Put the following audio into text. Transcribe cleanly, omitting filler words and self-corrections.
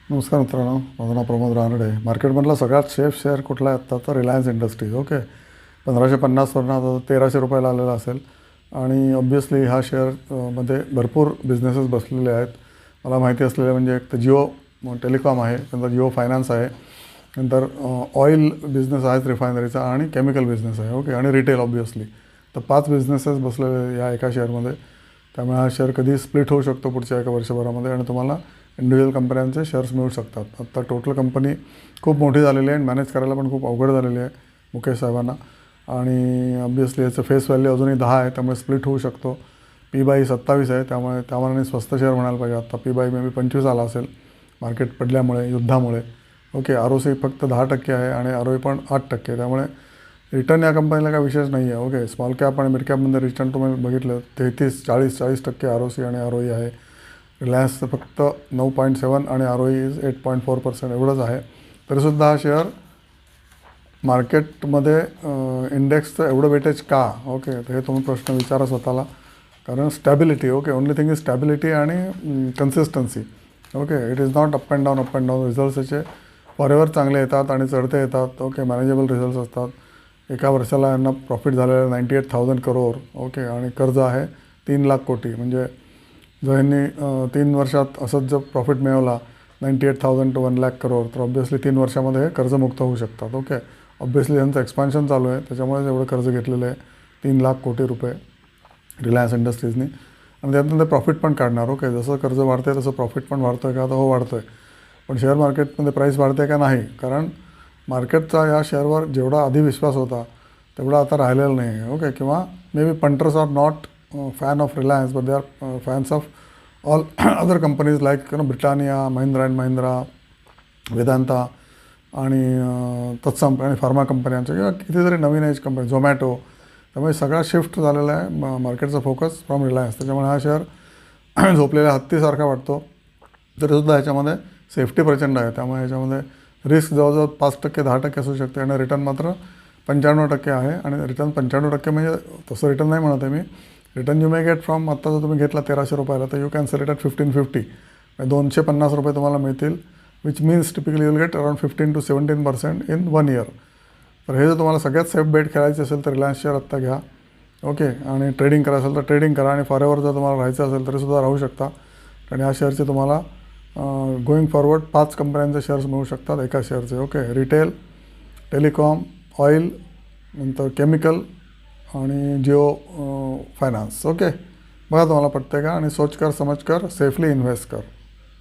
नमस्कार मित्रांनो, माझं नाव प्रमोद रानडे. मार्केटमधला सगळ्यात सेफ शेअर कुठला आहे आता? तर रिलायन्स इंडस्ट्रीज. ओके, 1550वरून आता 1300 रुपयाला आलेला असेल. आणि ऑब्व्हियसली ह्या शेअर मध्ये भरपूर बिझनेसेस बसलेले आहेत. मला माहिती असलेले म्हणजे एक तर जिओ टेलिकॉम आहे, नंतर जिओ फायनान्स आहे, नंतर ऑइल बिझनेस आहे रिफायनरीचा, आणि केमिकल बिझनेस आहे. ओके, आणि रिटेल ऑब्व्हियसली. तर 5 बिझनेसेस बसलेले या एका शेअरमध्ये. त्यामुळे हा शेअर कधी स्प्लिट होऊ शकतो पुढच्या एका वर्षभरामध्ये आणि तुम्हाला इंडिव्हिज्युअल कंपन्यांचे शेअर्स मिळू शकतात. आत्ता टोटल कंपनी खूप मोठी झालेली आहे आणि मॅनेज करायला पण खूप अवघड झालेली आहे मुकेश साहेबांना. आणि ऑब्व्हियसली याचं फेस व्हॅल्यू अजूनही 10 आहे, त्यामुळे स्प्लिट होऊ शकतो. पी बाय 27 आहे, त्यामुळे त्यामानाने स्वस्त शेअर म्हणायला पाहिजे. आत्ता पी बाय मे बी 25 आला असेल मार्केट पडल्यामुळे, युद्धामुळे. ओके, ROC फक्त 10% आहे आणि ROE पण 8%. त्यामुळे रिटर्न या कंपनीला काय विशेष नाही आहे. ओके, स्मॉल कॅप आणि मिड कॅपमध्ये रिटर्न तुम्ही बघितलं 33-40% ROC आणि ROE आहे. रिलायन्सचं फक्त 9.7 आणि ROE इज 8.4% एवढंच आहे. तरीसुद्धा हा शेअर मार्केटमध्ये इंडेक्सचं एवढं वेटेज का? ओके, तर हे तुम्ही प्रश्न विचारा स्वतःला. कारण stability. Okay, only thing is stability आणि consistency. Okay, it is not up and down, up and down. Results याचे फॉरएव्हर चांगले येतात आणि चढते येतात. ओके, मॅनेजेबल रिझल्ट्स असतात. एका वर्षाला यांना प्रॉफिट झालेलं 98,000 करोड. ओके, आणि कर्ज आहे 3 लाख कोटी. म्हणजे जर यांनी 3 वर्षात असंच जर प्रॉफिट मिळवला 98,000 to 1 लाख करोड, तर ऑब्व्हियसली 3 वर्षामध्ये हे कर्जमुक्त होऊ शकतात. ओके, ऑब्व्हियसली यांचं एक्सपान्शन चालू आहे, त्याच्यामुळेच एवढं कर्ज घेतलेलं आहे 3 लाख कोटी रुपये रिलायन्स इंडस्ट्रीजनी. आणि त्यातून ते प्रॉफिट पण काढणार. ओके, जसं कर्ज वाढतं आहे तसं प्रॉफिट पण वाढतो आहे का? तर हो, वाढतो आहे. पण शेअर मार्केटमध्ये प्राईस वाढते का? नाही. कारण मार्केटचा या शेअरवर जेवढा आधी विश्वास होता तेवढा आता राहिलेला नाही आहे. ओके, किंवा may be punters are not fan of Reliance, but they are fans of all other companies like Britannia, Mahindra and Mahindra, Vedanta आणि तत्सम आणि फार्मा कंपन्यांच्या किंवा कितीतरी नवीन एज कंपनी, झोमॅटो. त्यामुळे सगळा शिफ्ट झालेला आहे मार्केटचा फोकस फ्रॉम रिलायन्स. त्याच्यामुळे हा शेअर झोपलेल्या हत्तीसारखा वाटतो. तरीसुद्धा ह्याच्यामध्ये सेफ्टी प्रचंड आहे. त्यामुळे ह्याच्यामध्ये रिस्क जवळजवळ 5%, 10% असू शकते आणि रिटर्न मात्र 95% आहे. आणि रिटर्न 95% म्हणजे तसं रिटर्न नाही म्हणत आहे मी. Return you may get from, आत्ता जर तुम्ही घेतला 1300 रुपयाला, तर you can sell it at 1550. म्हणजे 250 रुपये तुम्हाला मिळतील, which means typically you will get around 15 to 17% in 1 year. तर हे जर तुम्हाला सगळ्यात सेफ बेट खेळायची असेल तर रिलायन्स शेअर आत्ता घ्या. ओके, आणि ट्रेडिंग करायचं असेल तर ट्रेडिंग करा, आणि फॉरएव्हर जर तुम्हाला राहायचं असेल तरीसुद्धा राहू शकता. कारण या शेअरचे तुम्हाला गोईंग फॉरवर्ड 5 कंपन्यांचे शेअर्स मिळू शकतात एका शेअरचे. ओके, रिटेल, टेलिकॉम, ऑइल, नंतर केमिकल आणि जिओ फायनान्स. ओके, बघा तुम्हाला पटते का, आणि सोच कर समज कर सेफली इन्व्हेस्ट कर.